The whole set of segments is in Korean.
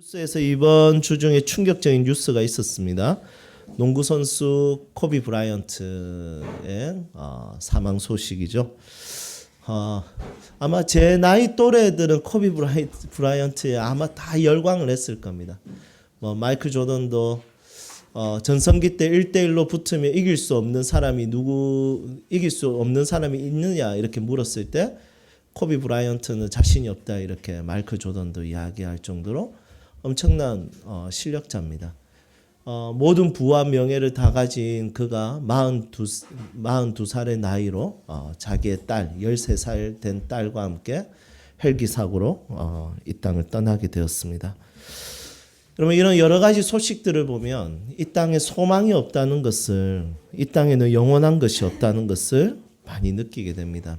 뉴스에서 이번 주 중에 충격적인 뉴스가 있었습니다. 농구 선수 코비 브라이언트의 사망 소식이죠. 아마 제 나이 또래들은 코비 브라이언트에 아마 다 열광을 했을 겁니다. 마이클 조던도 전성기 때 1대1로 붙으면 이길 수 없는 사람이 있느냐 이렇게 물었을 때 코비 브라이언트는 자신이 없다 이렇게 마이클 조던도 이야기할 정도로 엄청난 실력자입니다. 모든 부와 명예를 다 가진 그가 42살의 나이로 자기의 딸 13살 된 딸과 함께 헬기 사고로 이 땅을 떠나게 되었습니다. 여러분, 이런 여러 가지 소식들을 보면 이 땅에 소망이 없다는 것을, 이 땅에는 영원한 것이 없다는 것을 많이 느끼게 됩니다.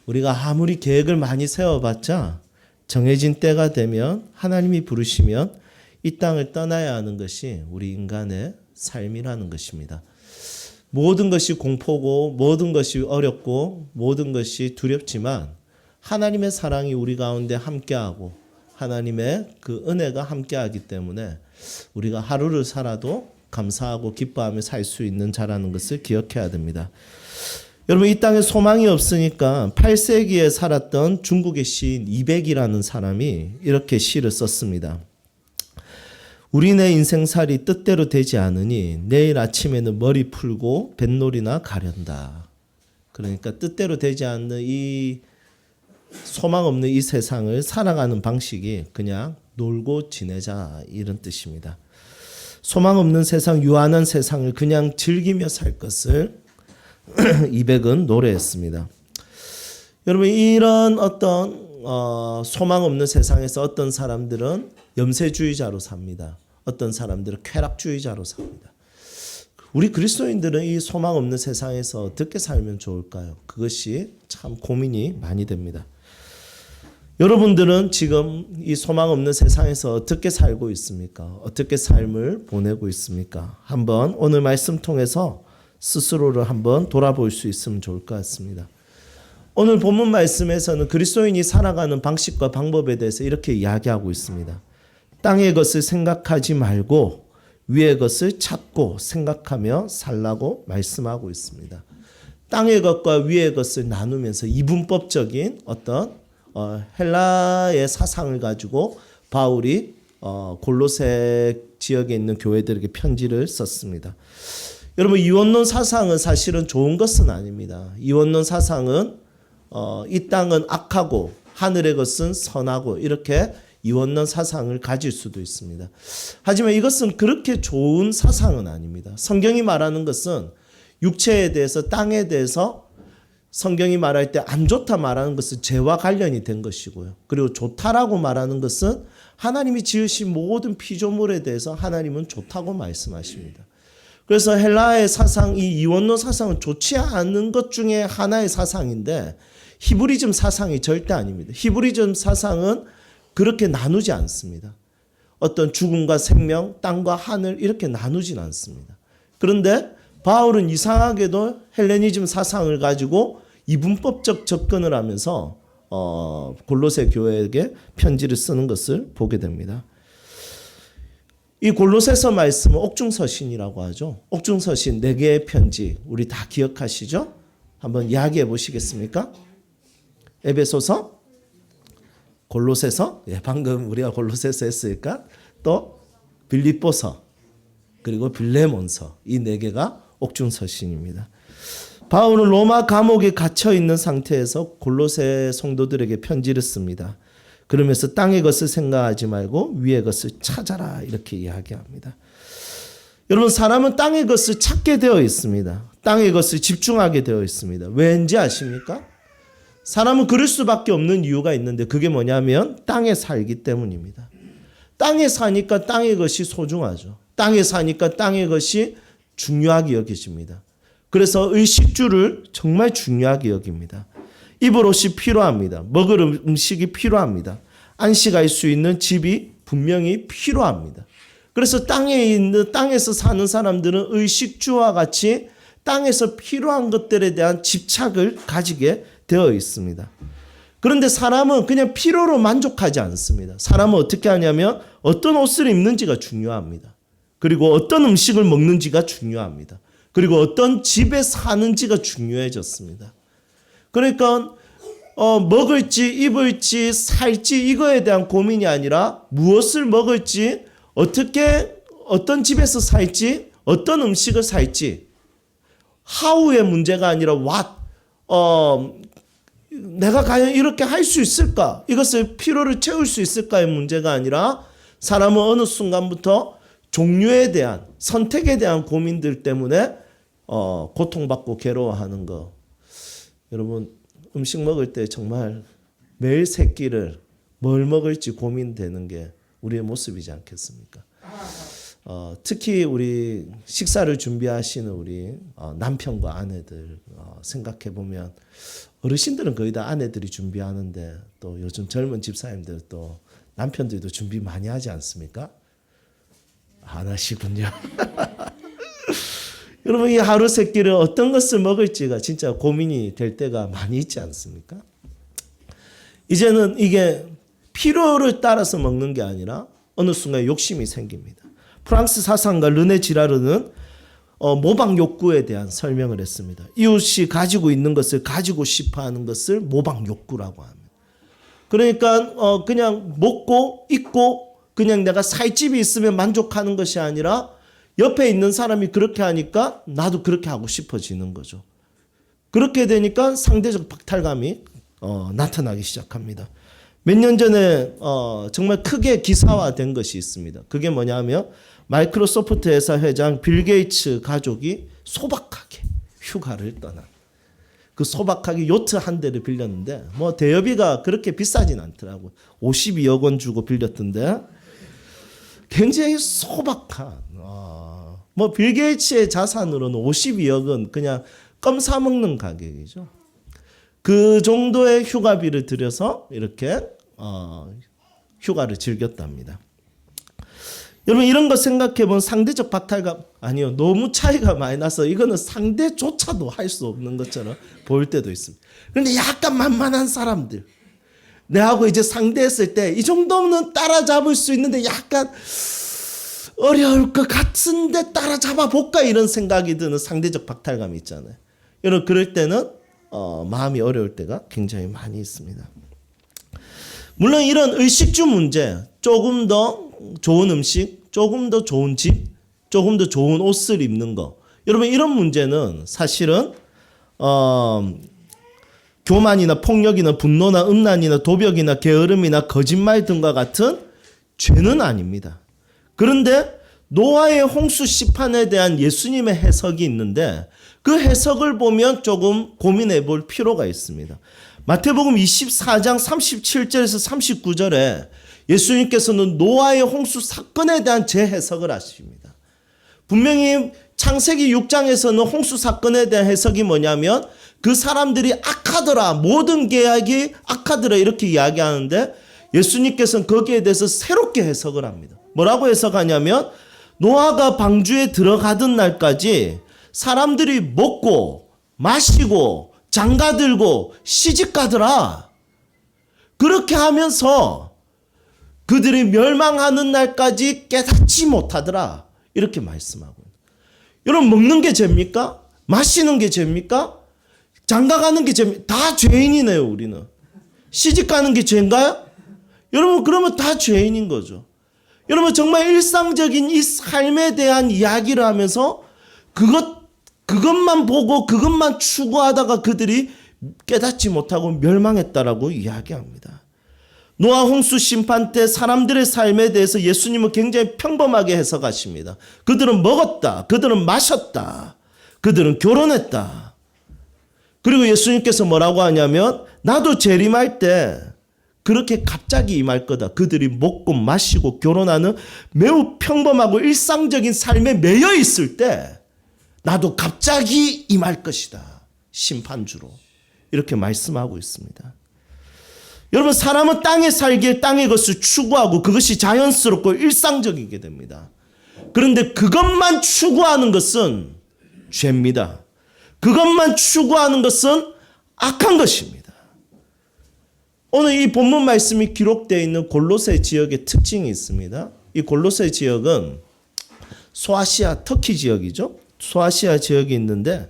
우리가 아무리 계획을 많이 세워봤자 정해진 때가 되면 하나님이 부르시면 이 땅을 떠나야 하는 것이 우리 인간의 삶이라는 것입니다. 모든 것이 공포고 모든 것이 어렵고 모든 것이 두렵지만 하나님의 사랑이 우리 가운데 함께하고 하나님의 그 은혜가 함께하기 때문에 우리가 하루를 살아도 감사하고 기뻐하며 살 수 있는 자라는 것을 기억해야 됩니다. 여러분, 이 땅에 소망이 없으니까 8세기에 살았던 중국의 시인 이백이라는 사람이 이렇게 시를 썼습니다. 우리 내 인생살이 뜻대로 되지 않으니 내일 아침에는 머리 풀고 뱃놀이나 가련다. 그러니까 뜻대로 되지 않는 이 소망 없는 이 세상을 살아가는 방식이 그냥 놀고 지내자 이런 뜻입니다. 소망 없는 세상, 유한한 세상을 그냥 즐기며 살 것을 이백은 노래했습니다. 여러분, 이런 어떤 소망 없는 세상에서 어떤 사람들은 염세주의자로 삽니다. 어떤 사람들은 쾌락주의자로 삽니다. 우리 그리스도인들은 이 소망 없는 세상에서 어떻게 살면 좋을까요? 그것이 참 고민이 많이 됩니다. 여러분들은 지금 이 소망 없는 세상에서 어떻게 살고 있습니까? 어떻게 삶을 보내고 있습니까? 한번 오늘 말씀 통해서 스스로를 한번 돌아볼 수 있으면 좋을 것 같습니다. 오늘 본문 말씀에서는 그리스도인이 살아가는 방식과 방법에 대해서 이렇게 이야기하고 있습니다. 땅의 것을 생각하지 말고 위의 것을 찾고 생각하며 살라고 말씀하고 있습니다. 땅의 것과 위의 것을 나누면서 이분법적인 어떤 헬라의 사상을 가지고 바울이 골로새 지역에 있는 교회들에게 편지를 썼습니다. 여러분, 이원론 사상은 사실은 좋은 것은 아닙니다. 이원론 사상은 이 땅은 악하고 하늘의 것은 선하고 이렇게 이원론 사상을 가질 수도 있습니다. 하지만 이것은 그렇게 좋은 사상은 아닙니다. 성경이 말하는 것은 육체에 대해서, 땅에 대해서 성경이 말할 때 안 좋다 말하는 것은 죄와 관련이 된 것이고요. 그리고 좋다라고 말하는 것은 하나님이 지으신 모든 피조물에 대해서 하나님은 좋다고 말씀하십니다. 그래서 헬라의 사상, 이 이원론 사상은 좋지 않은 것 중에 하나의 사상인데 히브리즘 사상이 절대 아닙니다. 히브리즘 사상은 그렇게 나누지 않습니다. 어떤 죽음과 생명, 땅과 하늘 이렇게 나누진 않습니다. 그런데 바울은 이상하게도 헬레니즘 사상을 가지고 이분법적 접근을 하면서 골로새 교회에게 편지를 쓰는 것을 보게 됩니다. 이 골로새서 말씀은 옥중서신이라고 하죠. 옥중서신 4개의 편지 우리 다 기억하시죠? 한번 이야기해 보시겠습니까? 에베소서, 골로새서, 방금 우리가 골로새서 했으니까 또 빌립보서, 그리고 빌레몬서, 이 4개가 옥중서신입니다. 바울은 로마 감옥에 갇혀 있는 상태에서 골로새 성도들에게 편지를 씁니다. 그러면서 땅의 것을 생각하지 말고 위의 것을 찾아라 이렇게 이야기합니다. 여러분, 사람은 땅의 것을 찾게 되어 있습니다. 땅의 것을 집중하게 되어 있습니다. 왠지 아십니까? 사람은 그럴 수밖에 없는 이유가 있는데 그게 뭐냐면 땅에 살기 때문입니다. 땅에 사니까 땅의 것이 소중하죠. 땅에 사니까 땅의 것이 중요하게 여기십니다. 그래서 의식주를 정말 중요하게 여깁니다. 입을 옷이 필요합니다. 먹을 음식이 필요합니다. 안식할 수 있는 집이 분명히 필요합니다. 그래서 땅에서 사는 사람들은 의식주와 같이 땅에서 필요한 것들에 대한 집착을 가지게 되어 있습니다. 그런데 사람은 그냥 필요로 만족하지 않습니다. 사람은 어떻게 하냐면 어떤 옷을 입는지가 중요합니다. 그리고 어떤 음식을 먹는지가 중요합니다. 그리고 어떤 집에 사는지가 중요해졌습니다. 그러니까 먹을지 입을지 살지 이거에 대한 고민이 아니라 무엇을 먹을지 어떤 집에서 살지 어떤 음식을 살지 how의 문제가 아니라 what 내가 과연 이렇게 할 수 있을까? 이것을 필요를 채울 수 있을까의 문제가 아니라 사람은 어느 순간부터 종류에 대한 선택에 대한 고민들 때문에 고통받고 괴로워하는 거. 여러분 음식 먹을 때 정말 매일 세 끼를 뭘 먹을지 고민되는 게 우리의 모습이지 않겠습니까? 특히 우리 식사를 준비하시는 우리 남편과 아내들 생각해 보면 어르신들은 거의 다 아내들이 준비하는데 또 요즘 젊은 집사님들 또 남편들도 준비 많이 하지 않습니까? 안 하시군요. 여러분 이 하루 세 끼를 어떤 것을 먹을지가 진짜 고민이 될 때가 많이 있지 않습니까? 이제는 이게 필요를 따라서 먹는 게 아니라 어느 순간 욕심이 생깁니다. 프랑스 사상가 르네 지라르는 모방 욕구에 대한 설명을 했습니다. 이웃이 가지고 있는 것을 가지고 싶어 하는 것을 모방 욕구라고 합니다. 그러니까 그냥 먹고 입고 그냥 내가 살 집이 있으면 만족하는 것이 아니라 옆에 있는 사람이 그렇게 하니까 나도 그렇게 하고 싶어지는 거죠. 그렇게 되니까 상대적 박탈감이 나타나기 시작합니다. 몇 년 전에 정말 크게 기사화된 것이 있습니다. 그게 뭐냐면 마이크로소프트 회사 회장 빌 게이츠 가족이 소박하게 휴가를 떠난 그 소박하게 요트 한 대를 빌렸는데 뭐 대여비가 그렇게 비싸진 않더라고요. 52억 원 주고 빌렸던데 굉장히 소박한 뭐 빌 게이츠의 자산으로는 52억은 그냥 껌 사 먹는 가격이죠. 그 정도의 휴가비를 들여서 이렇게 휴가를 즐겼답니다. 여러분 이런 거 생각해 보면 상대적 박탈감 아니요 너무 차이가 많이 나서 이거는 상대조차도 할 수 없는 것처럼 보일 때도 있습니다. 그런데 약간 만만한 사람들 내하고 이제 상대했을 때 이 정도는 따라잡을 수 있는데 약간 어려울 것 같은데 따라잡아 볼까 이런 생각이 드는 상대적 박탈감이 있잖아요. 여러분 그럴 때는 마음이 어려울 때가 굉장히 많이 있습니다. 물론 이런 의식주 문제, 조금 더 좋은 음식, 조금 더 좋은 집, 조금 더 좋은 옷을 입는 거. 여러분 이런 문제는 사실은 교만이나 폭력이나 분노나 음란이나 도벽이나 게으름이나 거짓말 등과 같은 죄는 아닙니다. 그런데 노아의 홍수 시판에 대한 예수님의 해석이 있는데 그 해석을 보면 조금 고민해 볼 필요가 있습니다. 마태복음 24장 37절에서 39절에 예수님께서는 노아의 홍수 사건에 대한 재해석을 하십니다. 분명히 창세기 6장에서는 홍수 사건에 대한 해석이 뭐냐면 그 사람들이 악하더라, 모든 계약이 악하더라 이렇게 이야기하는데 예수님께서는 거기에 대해서 새롭게 해석을 합니다. 뭐라고 해석하냐면 노아가 방주에 들어가던 날까지 사람들이 먹고 마시고 장가들고 시집가더라. 그렇게 하면서 그들이 멸망하는 날까지 깨닫지 못하더라. 이렇게 말씀하고 있습니다. 여러분 먹는 게 죄입니까? 마시는 게 죄입니까? 장가가는 게 죄입니까? 다 죄인이네요 우리는. 시집가는 게 죄인가요? 여러분 그러면 다 죄인인 거죠. 여러분 정말 일상적인 이 삶에 대한 이야기를 하면서 그것만 보고 그것만 추구하다가 그들이 깨닫지 못하고 멸망했다라고 이야기합니다. 노아 홍수 심판 때 사람들의 삶에 대해서 예수님은 굉장히 평범하게 해석하십니다. 그들은 먹었다. 그들은 마셨다. 그들은 결혼했다. 그리고 예수님께서 뭐라고 하냐면 나도 재림할 때 그렇게 갑자기 임할 거다. 그들이 먹고 마시고 결혼하는 매우 평범하고 일상적인 삶에 매여 있을 때 나도 갑자기 임할 것이다. 심판주로. 이렇게 말씀하고 있습니다. 여러분 사람은 땅에 살기에 땅의 것을 추구하고 그것이 자연스럽고 일상적이게 됩니다. 그런데 그것만 추구하는 것은 죄입니다. 그것만 추구하는 것은 악한 것입니다. 오늘 이 본문 말씀이 기록되어 있는 골로새 지역의 특징이 있습니다. 이 골로새 지역은 소아시아 터키 지역이죠. 소아시아 지역이 있는데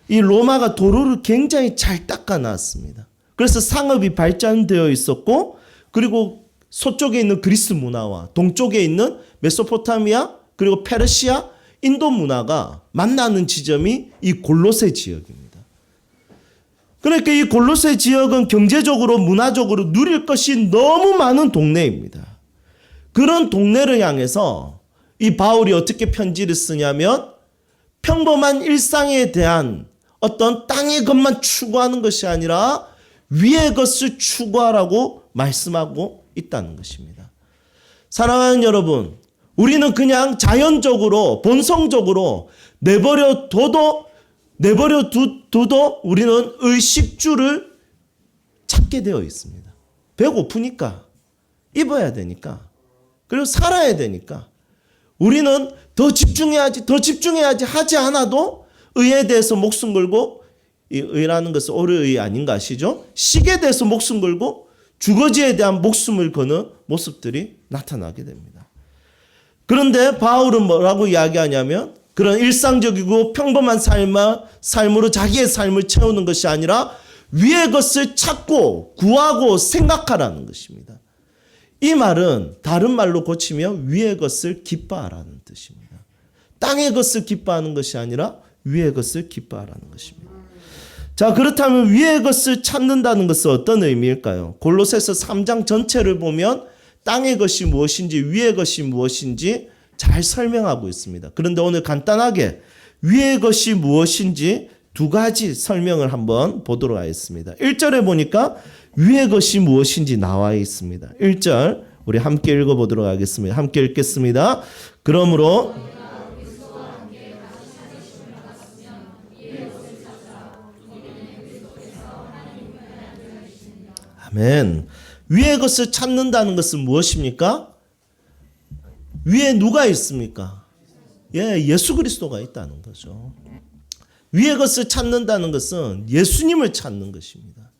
이 로마가 도로를 굉장히 잘 닦아놨습니다. 그래서 상업이 발전되어 있었고, 그리고 서쪽에 있는 그리스 문화와 동쪽에 있는 메소포타미아 그리고 페르시아, 인도 문화가 만나는 지점이 이 골로새 지역입니다. 그러니까 이 골로새 지역은 경제적으로 문화적으로 누릴 것이 너무 많은 동네입니다. 그런 동네를 향해서 이 바울이 어떻게 편지를 쓰냐면 평범한 일상에 대한 어떤 땅의 것만 추구하는 것이 아니라 위의 것을 추구하라고 말씀하고 있다는 것입니다. 사랑하는 여러분, 우리는 그냥 자연적으로 본성적으로 내버려 둬도 우리는 의식주를 찾게 되어 있습니다. 배고프니까, 입어야 되니까, 그리고 살아야 되니까 우리는 더 집중해야지 하지 않아도 의에 대해서 목숨 걸고, 이 의라는 것은 오르의 아닌가 아시죠? 식에 대해서 목숨 걸고 주거지에 대한 목숨을 거는 모습들이 나타나게 됩니다. 그런데 바울은 뭐라고 이야기하냐면 그런 일상적이고 평범한 삶으로 자기의 삶을 채우는 것이 아니라 위의 것을 찾고 구하고 생각하라는 것입니다. 이 말은 다른 말로 고치면 위의 것을 기뻐하라는 뜻입니다. 땅의 것을 기뻐하는 것이 아니라 위의 것을 기뻐하라는 것입니다. 자, 그렇다면 위의 것을 찾는다는 것은 어떤 의미일까요? 골로새서 3장 전체를 보면 땅의 것이 무엇인지 위의 것이 무엇인지 잘 설명하고 있습니다. 그런데 오늘 간단하게 위의 것이 무엇인지 두 가지 설명을 한번 보도록 하겠습니다. 1절에 보니까 위의 것이 무엇인지 나와 있습니다. 1절 우리 함께 읽어보도록 하겠습니다. 함께 읽겠습니다. 그러므로 아멘. 위의 것을 찾는다는 것은 무엇입니까? 위에 누가 있습니까? 예수 그리스도가 있다는 거죠. 위의 것을 찾는다는 것은 예수님을 찾는 것입니다.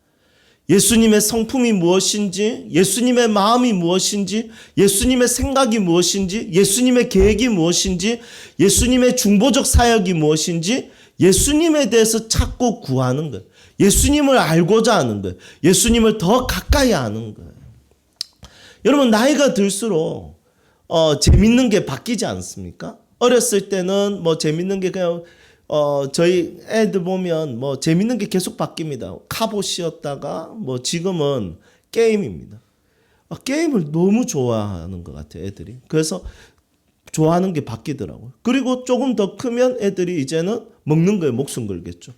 예수님의 성품이 무엇인지, 예수님의 마음이 무엇인지, 예수님의 생각이 무엇인지, 예수님의 계획이 무엇인지, 예수님의 중보적 사역이 무엇인지 예수님에 대해서 찾고 구하는 거예요. 예수님을 알고자 하는 거예요. 예수님을 더 가까이 하는 거예요. 여러분, 나이가 들수록 재밌는 게 바뀌지 않습니까? 어렸을 때는 뭐 재밌는 게 그냥 저희 애들 보면 뭐 재밌는 게 계속 바뀝니다. 카봇이었다가 뭐 지금은 게임입니다. 게임을 너무 좋아하는 것 같아요, 애들이. 그래서 좋아하는 게 바뀌더라고요. 그리고 조금 더 크면 애들이 이제는 먹는 거에 목숨 걸겠죠.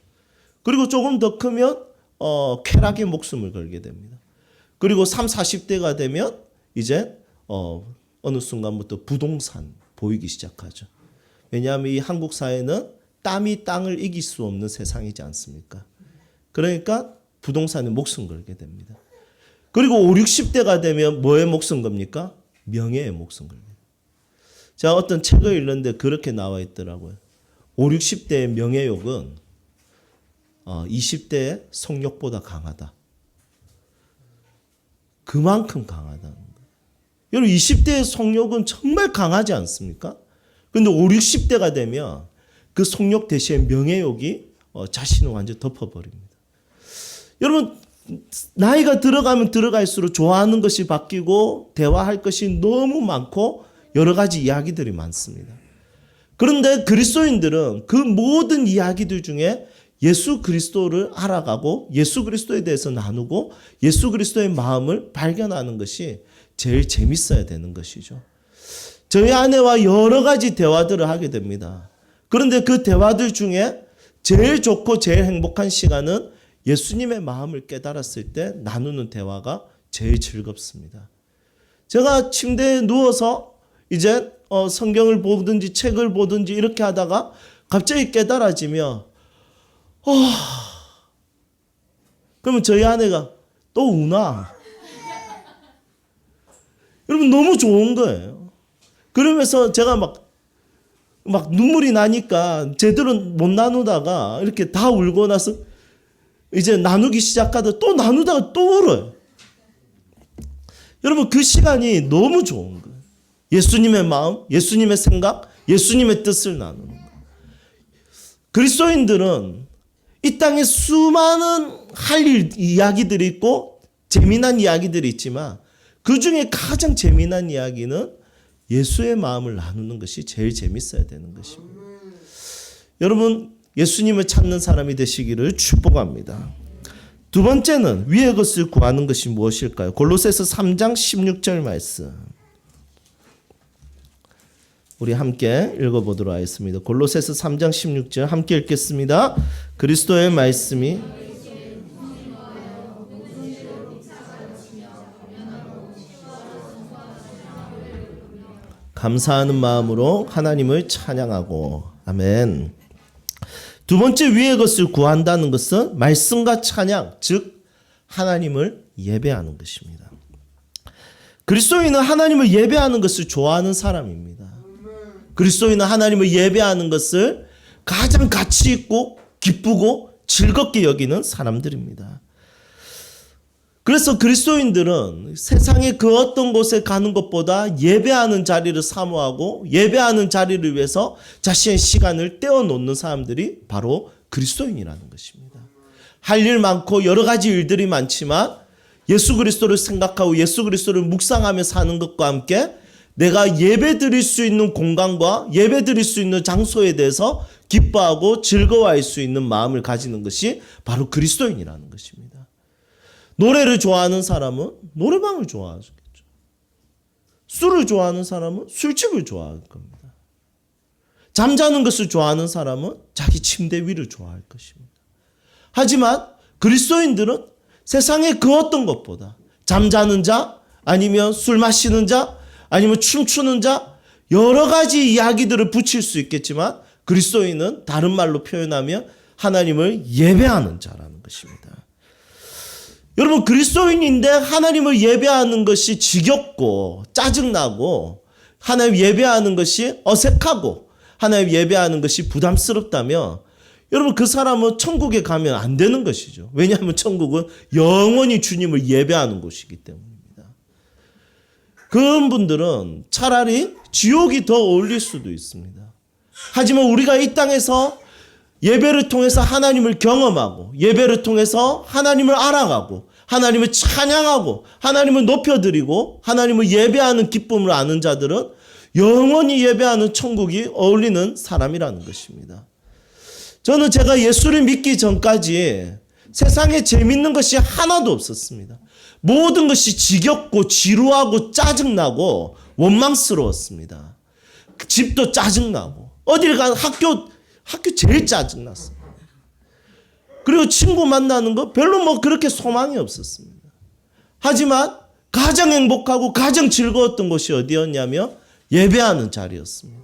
그리고 조금 더 크면 쾌락에 목숨을 걸게 됩니다. 그리고 30, 40대가 되면 이제 어느 순간부터 부동산 보이기 시작하죠. 왜냐하면 이 한국 사회는 땀이 땅을 이길 수 없는 세상이지 않습니까? 그러니까 부동산에 목숨 걸게 됩니다. 그리고 5, 60대가 되면 뭐에 목숨 겁니까? 명예에 목숨 걸게 됩니다. 제가 어떤 책을 읽는데 그렇게 나와 있더라고요. 5, 60대의 명예욕은 20대의 성욕보다 강하다. 그만큼 강하다는 거예요. 여러분, 20대의 성욕은 정말 강하지 않습니까? 그런데 5, 60대가 되면 그 성욕 대신에 명예욕이 자신을 완전히 덮어버립니다. 여러분, 나이가 들어가면 들어갈수록 좋아하는 것이 바뀌고 대화할 것이 너무 많고 여러 가지 이야기들이 많습니다. 그런데 그리스도인들은 그 모든 이야기들 중에 예수 그리스도를 알아가고 예수 그리스도에 대해서 나누고 예수 그리스도의 마음을 발견하는 것이 제일 재밌어야 되는 것이죠. 저희 아내와 여러 가지 대화들을 하게 됩니다. 그런데 그 대화들 중에 제일 좋고 제일 행복한 시간은 예수님의 마음을 깨달았을 때 나누는 대화가 제일 즐겁습니다. 제가 침대에 누워서 이제 성경을 보든지 책을 보든지 이렇게 하다가 갑자기 깨달아지며 그러면 저희 아내가 또 우나. 여러분, 너무 좋은 거예요. 그러면서 제가 막 눈물이 나니까 제대로 못 나누다가 이렇게 다 울고 나서 이제 나누기 시작하다 또 나누다가 또 울어요. 여러분 그 시간이 너무 좋은 거예요. 예수님의 마음, 예수님의 생각, 예수님의 뜻을 나누는 거예요. 그리스도인들은 이 땅에 수많은 할 일 이야기들이 있고 재미난 이야기들이 있지만 그 중에 가장 재미난 이야기는 예수의 마음을 나누는 것이 제일 재밌어야 되는 것입니다. 여러분 예수님을 찾는 사람이 되시기를 축복합니다. 두 번째는 위의 것을 구하는 것이 무엇일까요? 골로새서 3장 16절 말씀. 우리 함께 읽어보도록 하겠습니다. 골로새서 3장 16절 함께 읽겠습니다. 그리스도의 말씀이 감사하는 마음으로 하나님을 찬양하고. 아멘. 두 번째 위의 것을 구한다는 것은 말씀과 찬양, 즉 하나님을 예배하는 것입니다. 그리스도인은 하나님을 예배하는 것을 좋아하는 사람입니다. 그리스도인은 하나님을 예배하는 것을 가장 가치 있고 기쁘고 즐겁게 여기는 사람들입니다. 그래서 그리스도인들은 세상의 그 어떤 곳에 가는 것보다 예배하는 자리를 사모하고 예배하는 자리를 위해서 자신의 시간을 떼어놓는 사람들이 바로 그리스도인이라는 것입니다. 할 일 많고 여러 가지 일들이 많지만 예수 그리스도를 생각하고 예수 그리스도를 묵상하며 사는 것과 함께 내가 예배 드릴 수 있는 공간과 예배 드릴 수 있는 장소에 대해서 기뻐하고 즐거워할 수 있는 마음을 가지는 것이 바로 그리스도인이라는 것입니다. 노래를 좋아하는 사람은 노래방을 좋아하겠죠. 술을 좋아하는 사람은 술집을 좋아할 겁니다. 잠자는 것을 좋아하는 사람은 자기 침대 위를 좋아할 것입니다. 하지만 그리스도인들은 세상의 그 어떤 것보다 잠자는 자, 아니면 술 마시는 자, 아니면 춤추는 자, 여러 가지 이야기들을 붙일 수 있겠지만 그리스도인은 다른 말로 표현하면 하나님을 예배하는 자라는 것입니다. 여러분 그리스도인인데 하나님을 예배하는 것이 지겹고 짜증나고 하나님 예배하는 것이 어색하고 하나님 예배하는 것이 부담스럽다면 여러분 그 사람은 천국에 가면 안 되는 것이죠. 왜냐하면 천국은 영원히 주님을 예배하는 곳이기 때문입니다. 그런 분들은 차라리 지옥이 더 어울릴 수도 있습니다. 하지만 우리가 이 땅에서 예배를 통해서 하나님을 경험하고 예배를 통해서 하나님을 알아가고 하나님을 찬양하고 하나님을 높여드리고 하나님을 예배하는 기쁨을 아는 자들은 영원히 예배하는 천국이 어울리는 사람이라는 것입니다. 저는 제가 예수를 믿기 전까지 세상에 재밌는 것이 하나도 없었습니다. 모든 것이 지겹고 지루하고 짜증나고 원망스러웠습니다. 집도 짜증나고 어딜 가는 학교 제일 짜증났어요. 그리고 친구 만나는 거 별로 뭐 그렇게 소망이 없었습니다. 하지만 가장 행복하고 가장 즐거웠던 곳이 어디였냐면 예배하는 자리였습니다.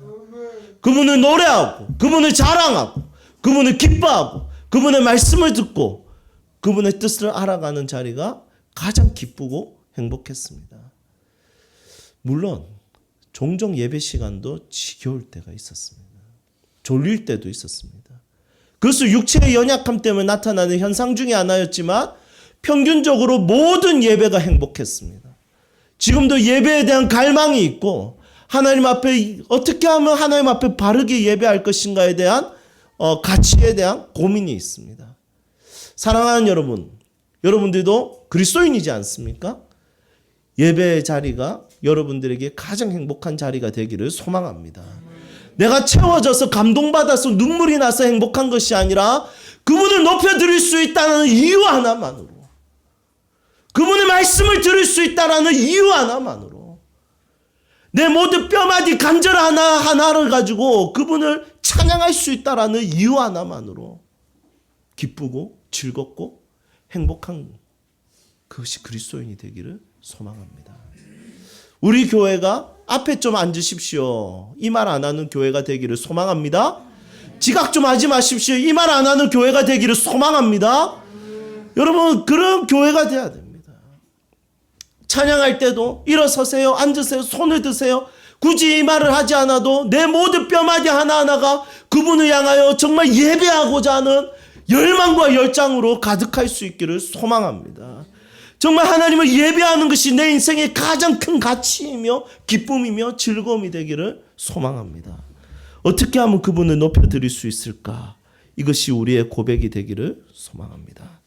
그분을 노래하고 그분을 자랑하고 그분을 기뻐하고 그분의 말씀을 듣고 그분의 뜻을 알아가는 자리가 가장 기쁘고 행복했습니다. 물론 종종 예배 시간도 지겨울 때가 있었습니다. 졸릴 때도 있었습니다. 그것은 육체의 연약함 때문에 나타나는 현상 중에 하나였지만 평균적으로 모든 예배가 행복했습니다. 지금도 예배에 대한 갈망이 있고 하나님 앞에 어떻게 하면 하나님 앞에 바르게 예배할 것인가에 대한 가치에 대한 고민이 있습니다. 사랑하는 여러분, 여러분들도 그리스도인이지 않습니까? 예배의 자리가 여러분들에게 가장 행복한 자리가 되기를 소망합니다. 내가 채워져서 감동받아서 눈물이 나서 행복한 것이 아니라 그분을 높여드릴 수 있다는 이유 하나만으로, 그분의 말씀을 들을 수 있다는 이유 하나만으로, 내 모든 뼈마디 간절 하나를 가지고 그분을 찬양할 수 있다는 이유 하나만으로 기쁘고 즐겁고 행복한 그것이 그리스도인이 되기를 소망합니다. 우리 교회가 앞에 좀 앉으십시오. 이 말 안 하는 교회가 되기를 소망합니다. 지각 좀 하지 마십시오. 이 말 안 하는 교회가 되기를 소망합니다. 여러분 그런 교회가 돼야 됩니다. 찬양할 때도 일어서세요. 앉으세요. 손을 드세요. 굳이 이 말을 하지 않아도 내 모든 뼈마디 하나하나가 그분을 향하여 정말 예배하고자 하는 열망과 열정으로 가득할 수 있기를 소망합니다. 정말 하나님을 예배하는 것이 내 인생의 가장 큰 가치이며 기쁨이며 즐거움이 되기를 소망합니다. 어떻게 하면 그분을 높여드릴 수 있을까? 이것이 우리의 고백이 되기를 소망합니다.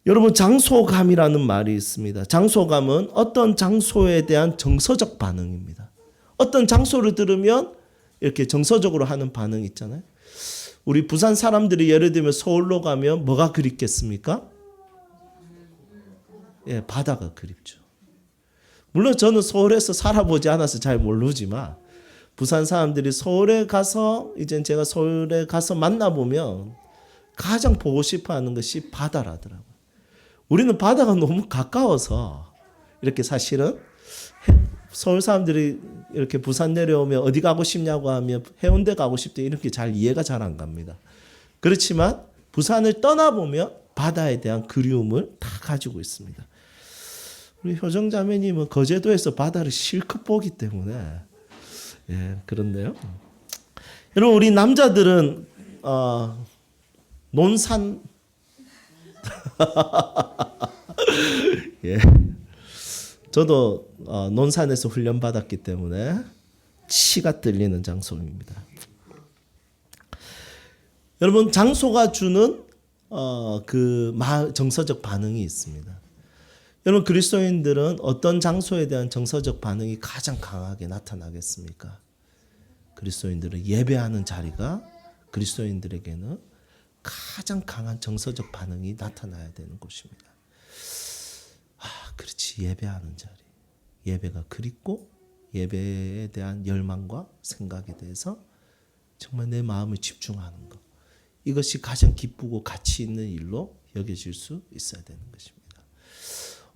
여러분, 장소감이라는 말이 있습니다. 장소감은 어떤 장소에 대한 정서적 반응입니다. 어떤 장소를 들으면 이렇게 정서적으로 하는 반응이 있잖아요. 우리 부산 사람들이 예를 들면 서울로 가면 뭐가 그립겠습니까? 예, 바다가 그립죠. 물론 저는 서울에서 살아보지 않아서 잘 모르지만 부산 사람들이 서울에 가서 이제 제가 서울에 가서 만나보면 가장 보고 싶어하는 것이 바다라더라고요. 우리는 바다가 너무 가까워서 이렇게 사실은 서울 사람들이 이렇게 부산 내려오면 어디 가고 싶냐고 하면 해운대 가고 싶대 이렇게 잘 이해가 잘 안 갑니다. 그렇지만 부산을 떠나보면 바다에 대한 그리움을 다 가지고 있습니다. 우리 효정 자매님은 거제도에서 바다를 실컷 보기 때문에 예, 그런데요. 여러분, 우리 남자들은 논산 예, 저도 논산에서 훈련 받았기 때문에 치가 떨리는 장소입니다. 여러분, 장소가 주는 그 정서적 반응이 있습니다. 여러분, 그리스도인들은 어떤 장소에 대한 정서적 반응이 가장 강하게 나타나겠습니까? 그리스도인들은 예배하는 자리가 그리스도인들에게는 가장 강한 정서적 반응이 나타나야 되는 곳입니다. 그렇지, 예배하는 자리. 예배가 그립고 예배에 대한 열망과 생각에 대해서 정말 내 마음을 집중하는 것. 이것이 가장 기쁘고 가치 있는 일로 여겨질 수 있어야 되는 것입니다.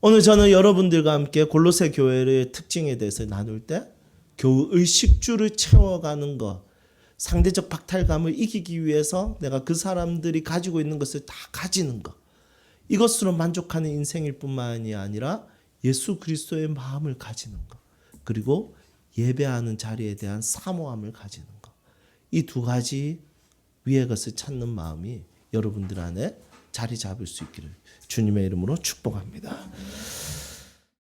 오늘 저는 여러분들과 함께 골로새 교회의 특징에 대해서 나눌 때 교우 의식주를 채워가는 것, 상대적 박탈감을 이기기 위해서 내가 그 사람들이 가지고 있는 것을 다 가지는 것, 이것으로 만족하는 인생일 뿐만이 아니라 예수 그리스도의 마음을 가지는 것, 그리고 예배하는 자리에 대한 사모함을 가지는 것, 이 두 가지 위의 것을 찾는 마음이 여러분들 안에 자리 잡을 수 있기를 주님의 이름으로 축복합니다.